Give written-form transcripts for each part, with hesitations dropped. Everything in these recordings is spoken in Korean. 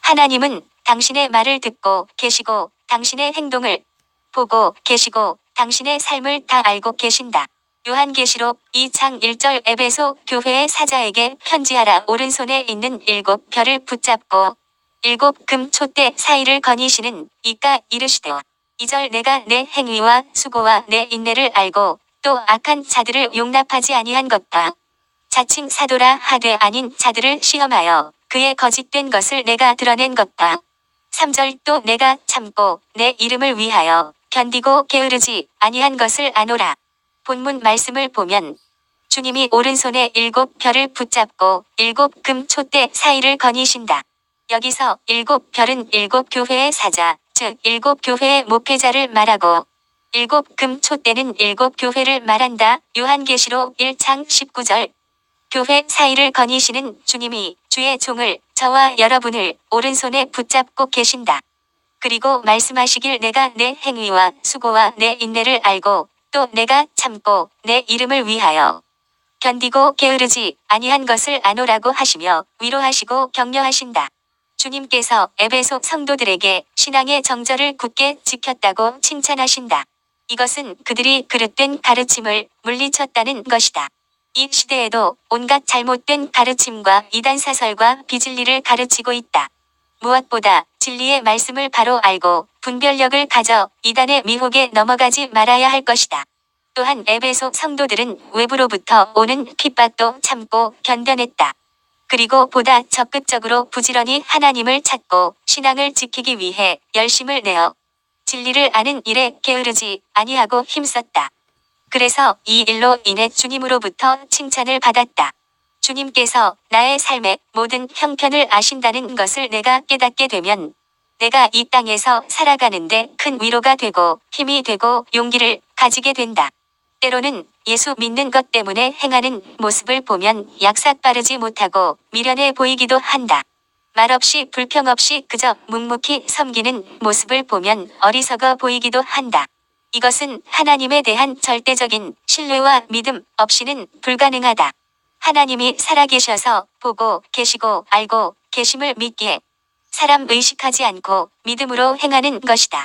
하나님은 당신의 말을 듣고 계시고 당신의 행동을 보고 계시고 당신의 삶을 다 알고 계신다. 요한계시록 2장 1절 에베소 교회의 사자에게 편지하라. 오른손에 있는 7별을 붙잡고 7금 촛대 사이를 거니시는 이가 이르시되 2절 내가 내 행위와 수고와 내 인내를 알고 또 악한 자들을 용납하지 아니한 것과 자칭 사도라 하되 아닌 자들을 시험하여 그의 거짓된 것을 내가 드러낸 것과 3절 또 내가 참고 내 이름을 위하여 견디고 게으르지 아니한 것을 아노라. 본문 말씀을 보면 주님이 오른손에 7별을 붙잡고 7금 촛대 사이를 거니신다. 여기서 7별은 7교회의 사자, 즉 7교회의 목회자를 말하고 7금 촛대는 7교회를 말한다. 요한계시록 1장 19절 교회 사이를 거니시는 주님이 주의 종을 저와 여러분을 오른손에 붙잡고 계신다. 그리고 말씀하시길 내가 내 행위와 수고와 내 인내를 알고 또 내가 참고 내 이름을 위하여 견디고 게으르지 아니한 것을 아노라고 하시며 위로하시고 격려하신다. 주님께서 에베소 성도들에게 신앙의 정절을 굳게 지켰다고 칭찬하신다. 이것은 그들이 그릇된 가르침을 물리쳤다는 것이다. 이 시대에도 온갖 잘못된 가르침과 이단사설과 비진리를 가르치고 있다. 무엇보다 진리의 말씀을 바로 알고 분별력을 가져 이단의 미혹에 넘어가지 말아야 할 것이다. 또한 에베소 성도들은 외부로부터 오는 핍박도 참고 견뎌냈다. 그리고 보다 적극적으로 부지런히 하나님을 찾고 신앙을 지키기 위해 열심을 내어 진리를 아는 일에 게으르지 아니하고 힘썼다. 그래서 이 일로 인해 주님으로부터 칭찬을 받았다. 주님께서 나의 삶의 모든 형편을 아신다는 것을 내가 깨닫게 되면 내가 이 땅에서 살아가는데 큰 위로가 되고 힘이 되고 용기를 가지게 된다. 때로는 예수 믿는 것 때문에 행하는 모습을 보면 약삭빠르지 못하고 미련해 보이기도 한다. 말없이 불평 없이 그저 묵묵히 섬기는 모습을 보면 어리석어 보이기도 한다. 이것은 하나님에 대한 절대적인 신뢰와 믿음 없이는 불가능하다. 하나님이 살아계셔서 보고 계시고 알고 계심을 믿기에 사람 의식하지 않고 믿음으로 행하는 것이다.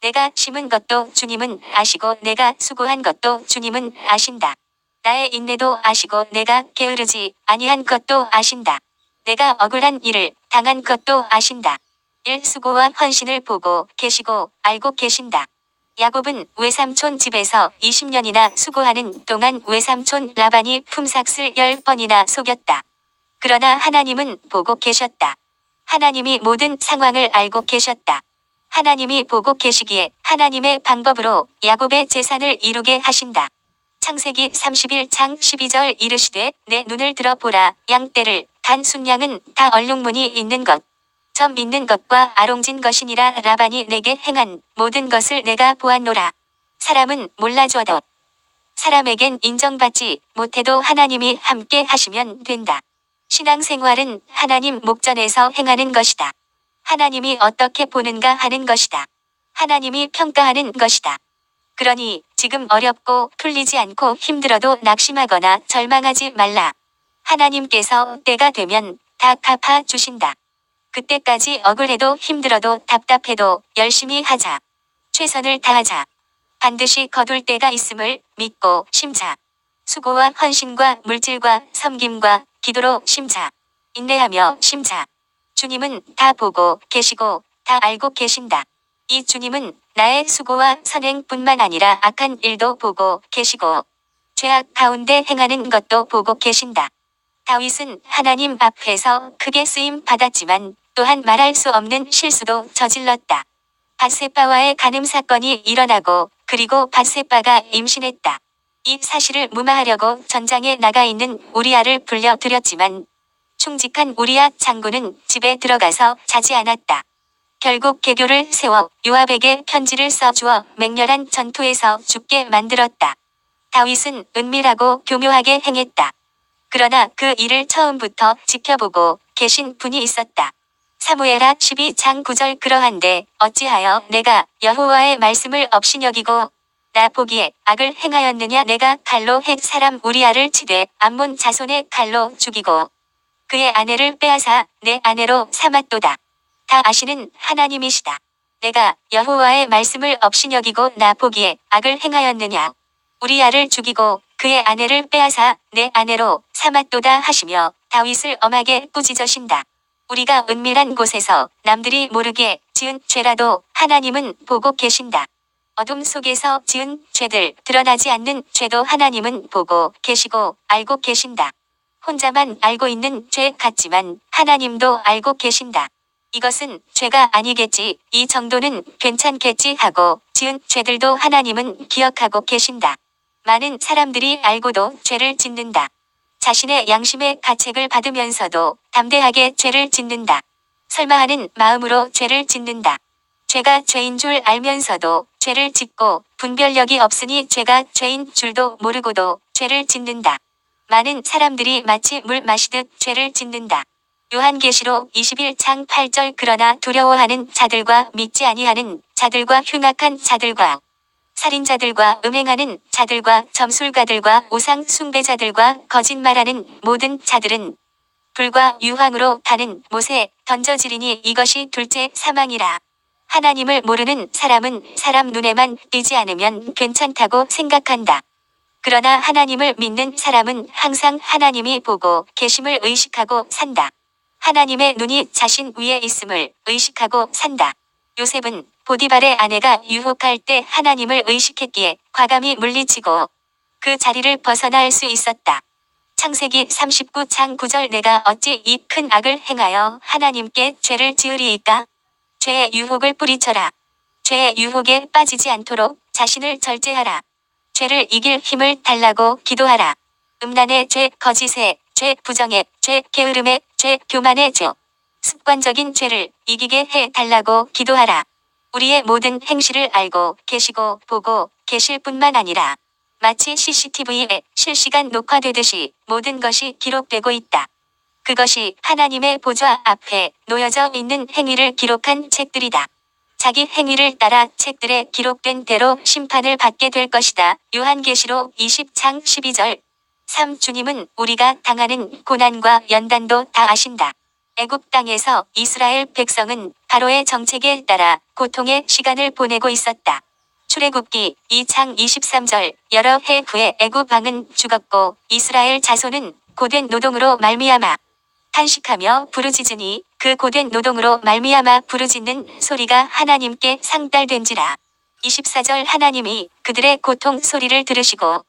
내가 심은 것도 주님은 아시고 내가 수고한 것도 주님은 아신다. 나의 인내도 아시고 내가 게으르지 아니한 것도 아신다. 내가 억울한 일을 당한 것도 아신다. 일 수고와 헌신을 보고 계시고 알고 계신다. 야곱은 외삼촌 집에서 20년이나 수고하는 동안 외삼촌 라반이 품삯을 10번이나 속였다. 그러나 하나님은 보고 계셨다. 하나님이 모든 상황을 알고 계셨다. 하나님이 보고 계시기에 하나님의 방법으로 야곱의 재산을 이루게 하신다. 창세기 31장 12절 이르시되 내 눈을 들어보라. 양떼를 단 순양은 다 얼룩무늬 있는 것. 점 있는 것과 아롱진 것이니라. 라반이 내게 행한 모든 것을 내가 보았노라. 사람은 몰라줘도 사람에겐 인정받지 못해도 하나님이 함께 하시면 된다. 신앙생활은 하나님 목전에서 행하는 것이다. 하나님이 어떻게 보는가 하는 것이다. 하나님이 평가하는 것이다. 그러니 지금 어렵고 풀리지 않고 힘들어도 낙심하거나 절망하지 말라. 하나님께서 때가 되면 다 갚아 주신다. 그때까지 억울해도 힘들어도 답답해도 열심히 하자. 최선을 다하자. 반드시 거둘 때가 있음을 믿고 심자. 수고와 헌신과 물질과 섬김과 기도로 심자. 인내하며 심자. 주님은 다 보고 계시고 다 알고 계신다. 이 주님은 나의 수고와 선행뿐만 아니라 악한 일도 보고 계시고 죄악 가운데 행하는 것도 보고 계신다. 다윗은 하나님 앞에서 크게 쓰임 받았지만 또한 말할 수 없는 실수도 저질렀다. 밧세바와의 간음 사건이 일어나고 그리고 밧세바가 임신했다. 이 사실을 무마하려고 전장에 나가 있는 우리아를 불려들였지만 충직한 우리아 장군은 집에 들어가서 자지 않았다. 결국 계교를 세워 요압에게 편지를 써주어 맹렬한 전투에서 죽게 만들었다. 다윗은 은밀하고 교묘하게 행했다. 그러나 그 일을 처음부터 지켜보고 계신 분이 있었다. 사무엘하 12장 9절 그러한데 어찌하여 내가 여호와의 말씀을 업신여기고 나 보기에 악을 행하였느냐. 내가 칼로 헷 사람 우리아를 치되 암몬 자손의 칼로 죽이고 그의 아내를 빼앗아 내 아내로 삼았도다. 다 아시는 하나님이시다. 내가 여호와의 말씀을 업신여기고 나 보기에 악을 행하였느냐. 우리야를 죽이고 그의 아내를 빼앗아 내 아내로 삼았도다 하시며 다윗을 엄하게 꾸짖으신다. 우리가 은밀한 곳에서 남들이 모르게 지은 죄라도 하나님은 보고 계신다. 어둠 속에서 지은 죄들, 드러나지 않는 죄도 하나님은 보고 계시고 알고 계신다. 혼자만 알고 있는 죄 같지만 하나님도 알고 계신다. 이것은 죄가 아니겠지, 이 정도는 괜찮겠지 하고 지은 죄들도 하나님은 기억하고 계신다. 많은 사람들이 알고도 죄를 짓는다. 자신의 양심의 가책을 받으면서도 담대하게 죄를 짓는다. 설마 하는 마음으로 죄를 짓는다. 죄가 죄인 줄 알면서도 죄를 짓고 분별력이 없으니 죄가 죄인 줄도 모르고도 죄를 짓는다. 많은 사람들이 마치 물 마시듯 죄를 짓는다. 요한계시록 21장 8절 그러나 두려워하는 자들과 믿지 아니하는 자들과 흉악한 자들과 살인자들과 음행하는 자들과 점술가들과 우상 숭배자들과 거짓말하는 모든 자들은 불과 유황으로 타는 못에 던져지리니 이것이 둘째 사망이라. 하나님을 모르는 사람은 사람 눈에만 띄지 않으면 괜찮다고 생각한다. 그러나 하나님을 믿는 사람은 항상 하나님이 보고 계심을 의식하고 산다. 하나님의 눈이 자신 위에 있음을 의식하고 산다. 요셉은 보디발의 아내가 유혹할 때 하나님을 의식했기에 과감히 물리치고 그 자리를 벗어날 수 있었다. 창세기 39장 9절 내가 어찌 이 큰 악을 행하여 하나님께 죄를 지으리이까? 죄의 유혹을 뿌리쳐라. 죄의 유혹에 빠지지 않도록 자신을 절제하라. 죄를 이길 힘을 달라고 기도하라. 음란의 죄, 거짓의 죄, 부정의 죄, 게으름의 죄, 교만의 죄, 습관적인 죄를 이기게 해 달라고 기도하라. 우리의 모든 행실을 알고 계시고 보고 계실 뿐만 아니라 마치 CCTV에 실시간 녹화되듯이 모든 것이 기록되고 있다. 그것이 하나님의 보좌 앞에 놓여져 있는 행위를 기록한 책들이다. 자기 행위를 따라 책들에 기록된 대로 심판을 받게 될 것이다. 요한계시록 20장 12절 3. 주님은 우리가 당하는 고난과 연단도 다 아신다. 애굽 땅에서 이스라엘 백성은 바로의 정책에 따라 고통의 시간을 보내고 있었다. 출애굽기 2장 23절 여러 해 후에 애굽 왕은 죽었고 이스라엘 자손은 고된 노동으로 말미암아 탄식하며 부르짖으니 그 고된 노동으로 말미암아 부르짖는 소리가 하나님께 상달된지라. 24절 하나님이 그들의 고통 소리를 들으시고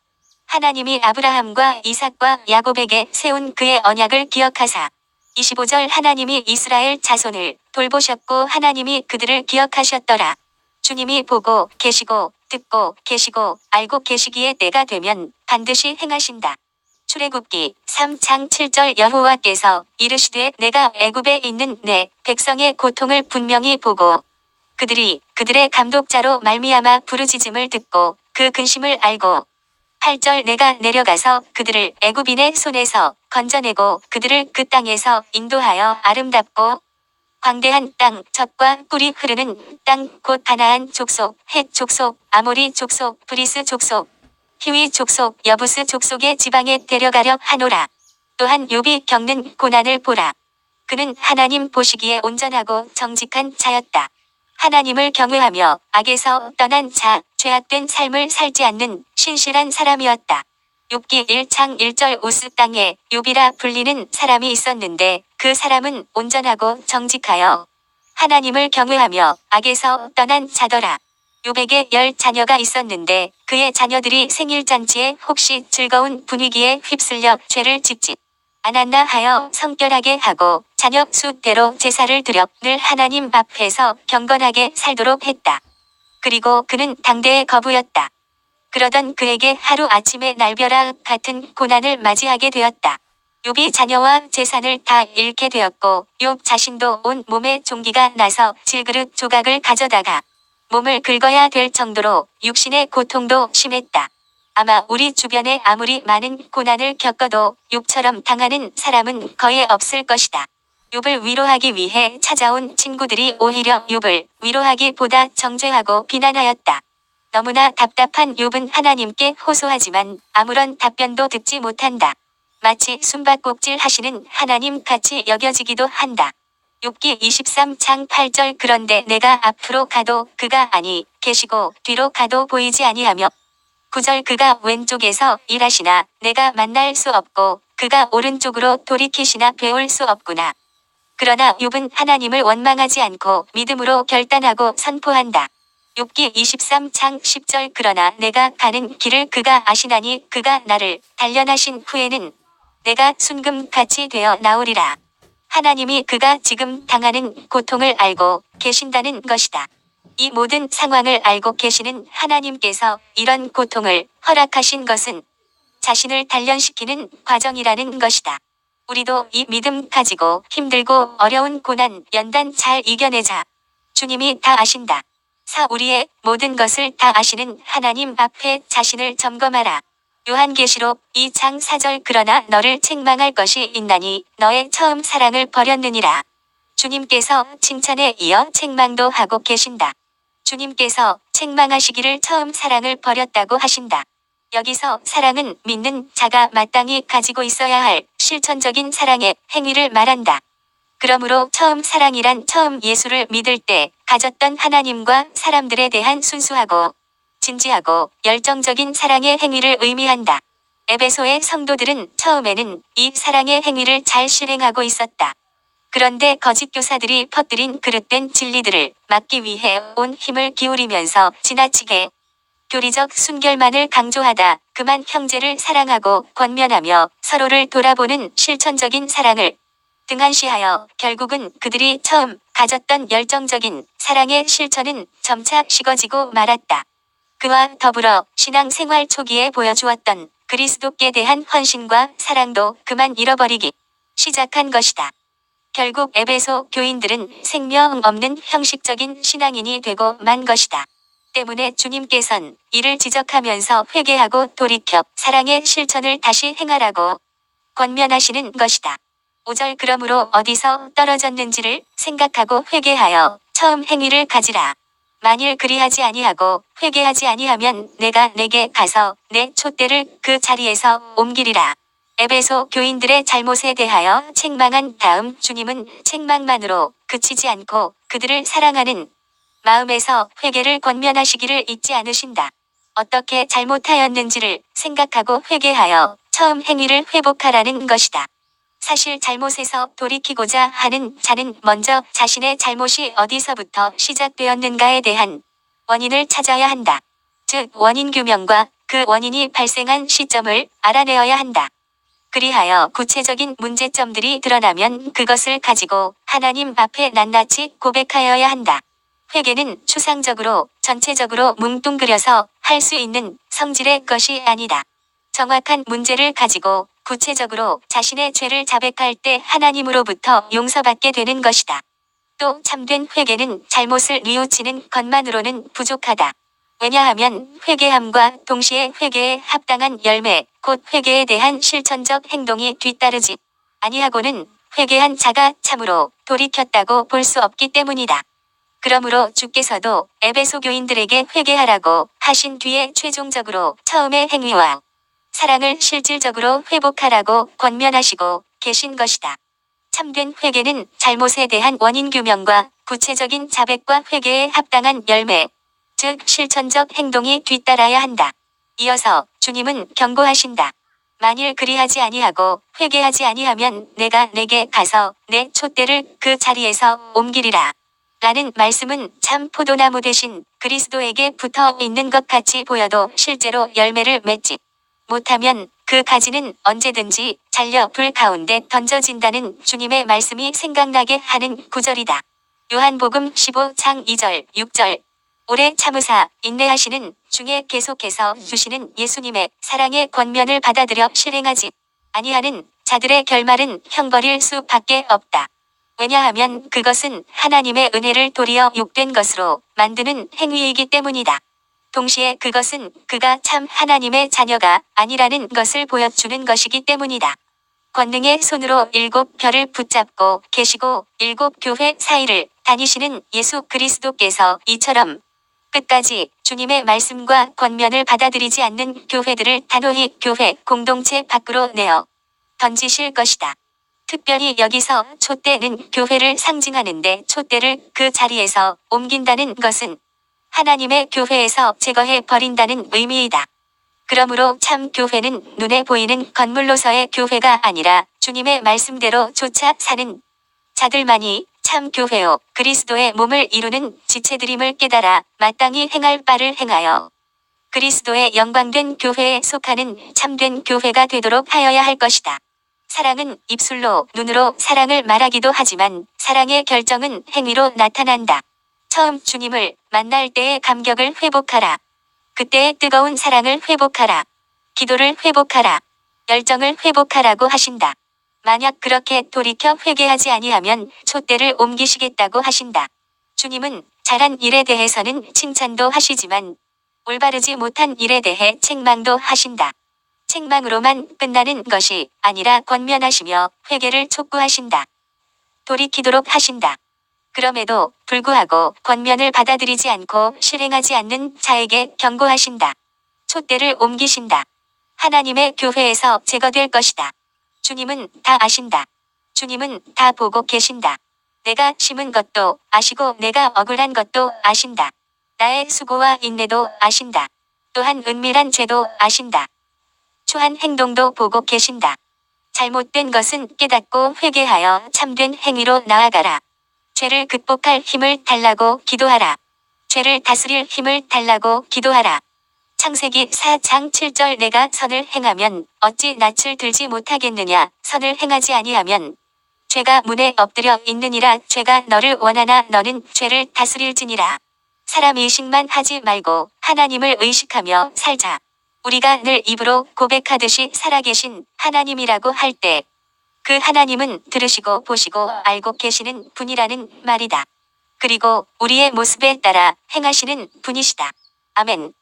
하나님이 아브라함과 이삭과 야곱에게 세운 그의 언약을 기억하사 25절 하나님이 이스라엘 자손을 돌보셨고 하나님이 그들을 기억하셨더라. 주님이 보고 계시고 듣고 계시고 알고 계시기에 때가 되면 반드시 행하신다. 출애굽기 3장 7절 여호와께서 이르시되 내가 애굽에 있는 내 백성의 고통을 분명히 보고 그들이 그들의 감독자로 말미암아 부르짖음을 듣고 그 근심을 알고 8절 내가 내려가서 그들을 애굽인의 손에서 건져내고 그들을 그 땅에서 인도하여 아름답고 광대한 땅, 젖과 꿀이 흐르는 땅, 곧 가나안 족속, 헷 족속, 아모리 족속, 브리스 족속, 히위 족속, 여부스 족속의 지방에 데려가려 하노라. 또한 욥이 겪는 고난을 보라. 그는 하나님 보시기에 온전하고 정직한 자였다. 하나님을 경외하며 악에서 떠난 자, 죄악된 삶을 살지 않는 신실한 사람이었다. 욥기 1장 1절 우스 땅에 욥이라 불리는 사람이 있었는데 그 사람은 온전하고 정직하여 하나님을 경외하며 악에서 떠난 자더라. 욥에게 10 자녀가 있었는데 그의 자녀들이 생일잔치에 혹시 즐거운 분위기에 휩쓸려 죄를 짓지 않았나 하여 성결하게 하고 자녀 수대로 제사를 드려 늘 하나님 앞에서 경건하게 살도록 했다. 그리고 그는 당대의 거부였다. 그러던 그에게 하루아침에 날벼락 같은 고난을 맞이하게 되었다. 욥이 자녀와 재산을 다 잃게 되었고 욥 자신도 온 몸에 종기가 나서 질그릇 조각을 가져다가 몸을 긁어야 될 정도로 육신의 고통도 심했다. 아마 우리 주변에 아무리 많은 고난을 겪어도 욥처럼 당하는 사람은 거의 없을 것이다. 욥을 위로하기 위해 찾아온 친구들이 오히려 욥을 위로하기보다 정죄하고 비난하였다. 너무나 답답한 욥은 하나님께 호소하지만 아무런 답변도 듣지 못한다. 마치 숨바꼭질 하시는 하나님 같이 여겨지기도 한다. 욥기 23장 8절 그런데 내가 앞으로 가도 그가 아니 계시고 뒤로 가도 보이지 아니하며 9절 그가 왼쪽에서 일하시나 내가 만날 수 없고 그가 오른쪽으로 돌이키시나 배울 수 없구나. 그러나 욥은 하나님을 원망하지 않고 믿음으로 결단하고 선포한다. 욥기 23장 10절 그러나 내가 가는 길을 그가 아시나니 그가 나를 단련하신 후에는 내가 순금같이 되어 나오리라. 하나님이 그가 지금 당하는 고통을 알고 계신다는 것이다. 이 모든 상황을 알고 계시는 하나님께서 이런 고통을 허락하신 것은 자신을 단련시키는 과정이라는 것이다. 우리도 이 믿음 가지고 힘들고 어려운 고난 연단 잘 이겨내자. 주님이 다 아신다. 우리의 모든 것을 다 아시는 하나님 앞에 자신을 점검하라. 요한계시록 2장 4절 그러나 너를 책망할 것이 있나니 너의 처음 사랑을 버렸느니라. 주님께서 칭찬에 이어 책망도 하고 계신다. 주님께서 책망하시기를 처음 사랑을 버렸다고 하신다. 여기서 사랑은 믿는 자가 마땅히 가지고 있어야 할 실천적인 사랑의 행위를 말한다. 그러므로 처음 사랑이란 처음 예수를 믿을 때 가졌던 하나님과 사람들에 대한 순수하고 진지하고 열정적인 사랑의 행위를 의미한다. 에베소의 성도들은 처음에는 이 사랑의 행위를 잘 실행하고 있었다. 그런데 거짓 교사들이 퍼뜨린 그릇된 진리들을 막기 위해 온 힘을 기울이면서 지나치게 교리적 순결만을 강조하다 그만 형제를 사랑하고 권면하며 서로를 돌아보는 실천적인 사랑을 등한시하여 결국은 그들이 처음 가졌던 열정적인 사랑의 실천은 점차 식어지고 말았다. 그와 더불어 신앙생활 초기에 보여주었던 그리스도께 대한 헌신과 사랑도 그만 잃어버리기 시작한 것이다. 결국 에베소 교인들은 생명 없는 형식적인 신앙인이 되고 만 것이다. 때문에 주님께선 이를 지적하면서 회개하고 돌이켜 사랑의 실천을 다시 행하라고 권면하시는 것이다. 5절 그러므로 어디서 떨어졌는지를 생각하고 회개하여 처음 행위를 가지라. 만일 그리하지 아니하고 회개하지 아니하면 내가 내게 가서 내 촛대를 그 자리에서 옮기리라. 에베소 교인들의 잘못에 대하여 책망한 다음 주님은 책망만으로 그치지 않고 그들을 사랑하는 마음에서 회개를 권면하시기를 잊지 않으신다. 어떻게 잘못하였는지를 생각하고 회개하여 처음 행위를 회복하라는 것이다. 사실 잘못에서 돌이키고자 하는 자는 먼저 자신의 잘못이 어디서부터 시작되었는가에 대한 원인을 찾아야 한다. 즉 원인 규명과 그 원인이 발생한 시점을 알아내어야 한다. 그리하여 구체적인 문제점들이 드러나면 그것을 가지고 하나님 앞에 낱낱이 고백하여야 한다. 회개는 추상적으로 전체적으로 뭉뚱그려서 할 수 있는 성질의 것이 아니다. 정확한 문제를 가지고 구체적으로 자신의 죄를 자백할 때 하나님으로부터 용서받게 되는 것이다. 또 참된 회개는 잘못을 뉘우치는 것만으로는 부족하다. 왜냐하면 회개함과 동시에 회개에 합당한 열매, 곧 회개에 대한 실천적 행동이 뒤따르지 아니하고는 회개한 자가 참으로 돌이켰다고 볼 수 없기 때문이다. 그러므로 주께서도 에베소 교인들에게 회개하라고 하신 뒤에 최종적으로 처음의 행위와 사랑을 실질적으로 회복하라고 권면하시고 계신 것이다. 참된 회개는 잘못에 대한 원인 규명과 구체적인 자백과 회개에 합당한 열매, 즉 실천적 행동이 뒤따라야 한다. 이어서 주님은 경고하신다. 만일 그리하지 아니하고 회개하지 아니하면 내가 내게 가서 내 촛대를 그 자리에서 옮기리라. 라는 말씀은 참 포도나무 대신 그리스도에게 붙어 있는 것 같이 보여도 실제로 열매를 맺지 못하면 그 가지는 언제든지 잘려 불 가운데 던져진다는 주님의 말씀이 생각나게 하는 구절이다. 요한복음 15장 2절 6절 오래 참으사 인내하시는 중에 계속해서 주시는 예수님의 사랑의 권면을 받아들여 실행하지 아니하는 자들의 결말은 형벌일 수밖에 없다. 왜냐하면 그것은 하나님의 은혜를 도리어 욕된 것으로 만드는 행위이기 때문이다. 동시에 그것은 그가 참 하나님의 자녀가 아니라는 것을 보여주는 것이기 때문이다. 권능의 손으로 7별을 붙잡고 계시고 7교회 사이를 다니시는 예수 그리스도께서 이처럼 끝까지 주님의 말씀과 권면을 받아들이지 않는 교회들을 단호히 교회 공동체 밖으로 내어 던지실 것이다. 특별히 여기서 촛대는 교회를 상징하는데 촛대를 그 자리에서 옮긴다는 것은 하나님의 교회에서 제거해 버린다는 의미이다. 그러므로 참 교회는 눈에 보이는 건물로서의 교회가 아니라 주님의 말씀대로 쫓아 사는 자들만이 참 교회요 그리스도의 몸을 이루는 지체들임을 깨달아 마땅히 행할 바를 행하여 그리스도의 영광된 교회에 속하는 참된 교회가 되도록 하여야 할 것이다. 사랑은 입술로 눈으로 사랑을 말하기도 하지만 사랑의 결정은 행위로 나타난다. 처음 주님을 만날 때의 감격을 회복하라. 그때의 뜨거운 사랑을 회복하라. 기도를 회복하라. 열정을 회복하라고 하신다. 만약 그렇게 돌이켜 회개하지 아니하면 촛대를 옮기시겠다고 하신다. 주님은 잘한 일에 대해서는 칭찬도 하시지만 올바르지 못한 일에 대해 책망도 하신다. 책망으로만 끝나는 것이 아니라 권면하시며 회개를 촉구하신다. 돌이키도록 하신다. 그럼에도 불구하고 권면을 받아들이지 않고 실행하지 않는 자에게 경고하신다. 촛대를 옮기신다. 하나님의 교회에서 제거될 것이다. 주님은 다 아신다. 주님은 다 보고 계신다. 내가 심은 것도 아시고 내가 억울한 것도 아신다. 나의 수고와 인내도 아신다. 또한 은밀한 죄도 아신다. 추한 행동도 보고 계신다. 잘못된 것은 깨닫고 회개하여 참된 행위로 나아가라. 죄를 극복할 힘을 달라고 기도하라. 죄를 다스릴 힘을 달라고 기도하라. 창세기 4장 7절 내가 선을 행하면 어찌 낯을 들지 못하겠느냐. 선을 행하지 아니하면 죄가 문에 엎드려 있느니라. 죄가 너를 원하나 너는 죄를 다스릴지니라. 사람 의식만 하지 말고 하나님을 의식하며 살자. 우리가 늘 입으로 고백하듯이 살아계신 하나님이라고 할 때 그 하나님은 들으시고 보시고 알고 계시는 분이라는 말이다. 그리고 우리의 모습에 따라 행하시는 분이시다. 아멘.